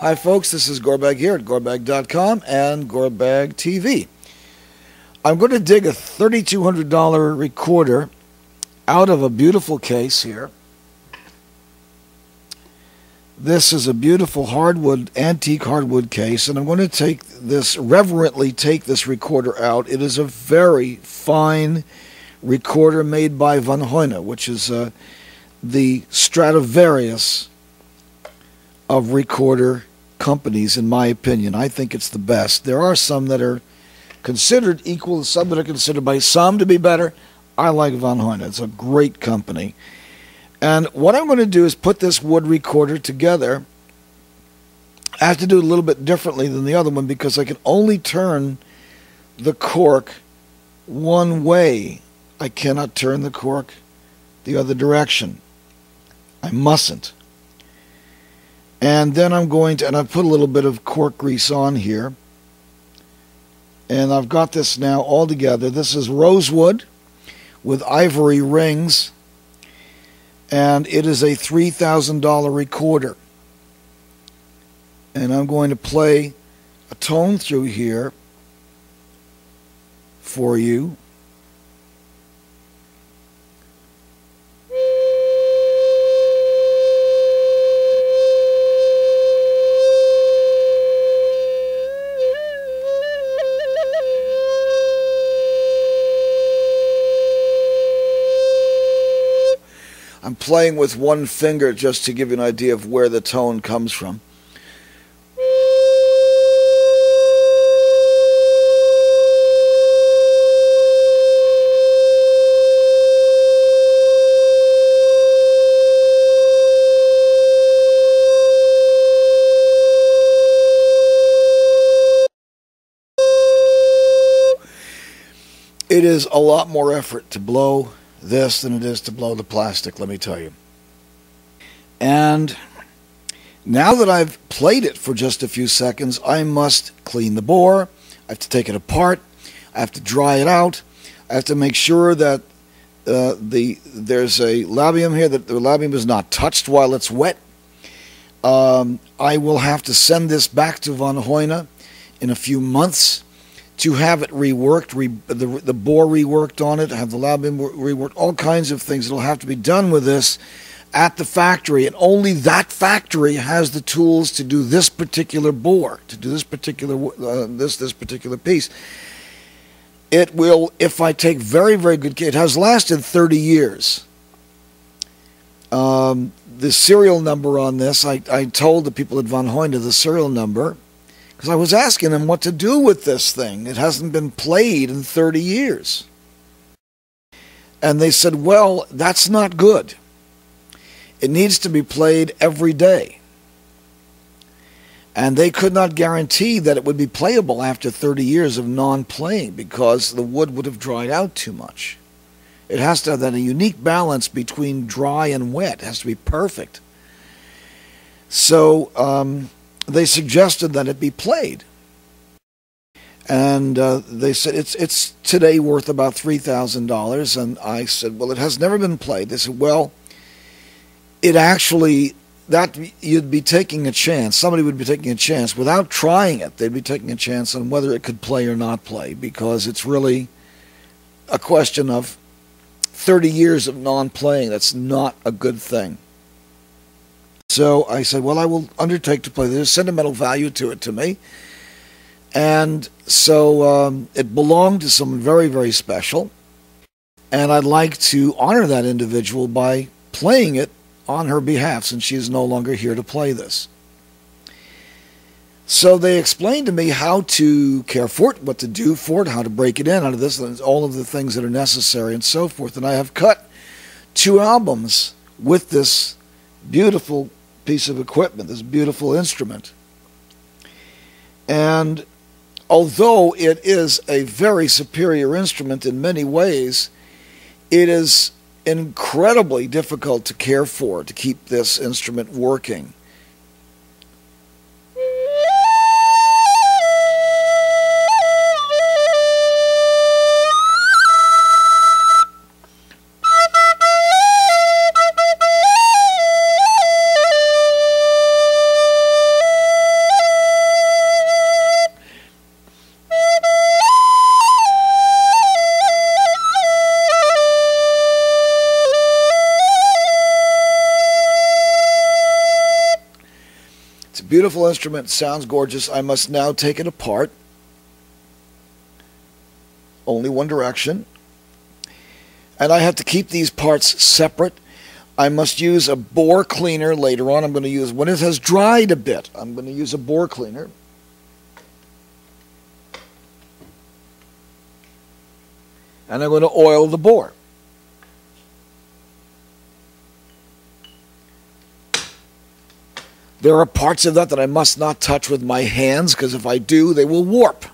Hi folks, this is Gorebagg here at gorebagg.com and Gorebagg TV. I'm going to dig a $3,200 recorder out of a beautiful case here. This is a beautiful antique hardwood case, and I'm going to reverently take this recorder out. It is a very fine recorder made by Van Hoyne, which is the Stradivarius of recorder companies, in my opinion. I think it's the best. There are some that are considered equal, some that are considered by some to be better. I like Van Hoyne. It's a great company. And what I'm going to do is put this wood recorder together. I have to do it a little bit differently than the other one because I can only turn the cork one way. I cannot turn the cork the other direction. I mustn't. And then I'm going to, and I've put a little bit of cork grease on here. And I've got this now all together. This is rosewood with ivory rings. And it is a $3,000 recorder. And I'm going to play a tone through here for you. I'm playing with one finger just to give you an idea of where the tone comes from. It is a lot more effort to blow this than it is to blow the plastic, let me tell you. And now that I've played it for just a few seconds, I must clean the bore. I have to take it apart. I have to dry it out. I have to make sure that there's a labium here, that the labium is not touched while it's wet. I will have to send this back to Van Hoyne in a few months to have it reworked, the bore reworked on it, have the labium reworked, all kinds of things that will have to be done with this at the factory, and only that factory has the tools to do this particular bore, to do this particular this particular piece. It will, if I take very, very good care, it has lasted 30 years. The serial number on this, I told the people at Van Hoyne the serial number, because I was asking them what to do with this thing. It hasn't been played in 30 years. And they said, well, that's not good. It needs to be played every day. And they could not guarantee that it would be playable after 30 years of non-playing because the wood would have dried out too much. It has to have that unique balance between dry and wet. It has to be perfect. So they suggested that it be played. And they said it's today worth about $3,000. And I said, well, it has never been played. They said, well, it actually, that you'd be taking a chance. Somebody would be taking a chance. Without trying it, they'd be taking a chance on whether it could play or not play, because it's really a question of 30 years of non-playing. That's not a good thing. So I said, well, I will undertake to play. There's sentimental value to it to me. And so it belonged to someone very, very special. And I'd like to honor that individual by playing it on her behalf, since she is no longer here to play this. So they explained to me how to care for it, what to do for it, how to break it in out of this, and all of the things that are necessary and so forth. And I have cut 2 albums with this beautiful piece of equipment, this beautiful instrument. And although it is a very superior instrument in many ways, it is incredibly difficult to care for, to keep this instrument working. It's a beautiful instrument, sounds gorgeous. I must now take it apart. Only one direction. And I have to keep these parts separate. I must use a bore cleaner later on. I'm going to use, when it has dried a bit, I'm going to use a bore cleaner. And I'm going to oil the bore. There are parts of that I must not touch with my hands, because if I do, they will warp.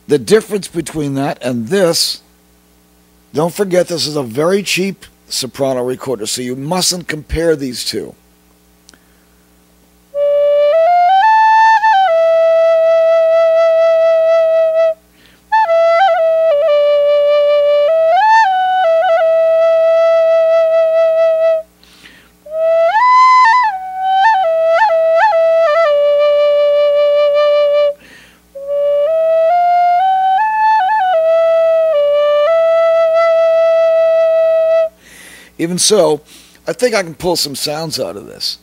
The difference between that and this, don't forget this is a very cheap soprano recorder, so you mustn't compare these two. Even so, I think I can pull some sounds out of this.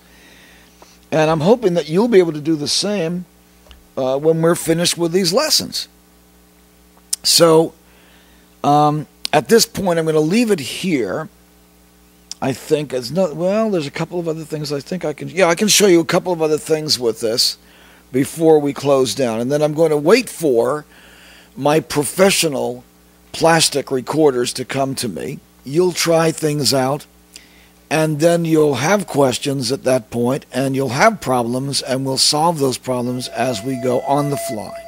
And I'm hoping that you'll be able to do the same when we're finished with these lessons. So, at this point, I'm going to leave it here. I think, there's a couple of other things I think I can... Yeah, I can show you a couple of other things with this before we close down. And then I'm going to wait for my professional plastic recorders to come to me. You'll try things out, and then you'll have questions at that point, and you'll have problems, and we'll solve those problems as we go on the fly.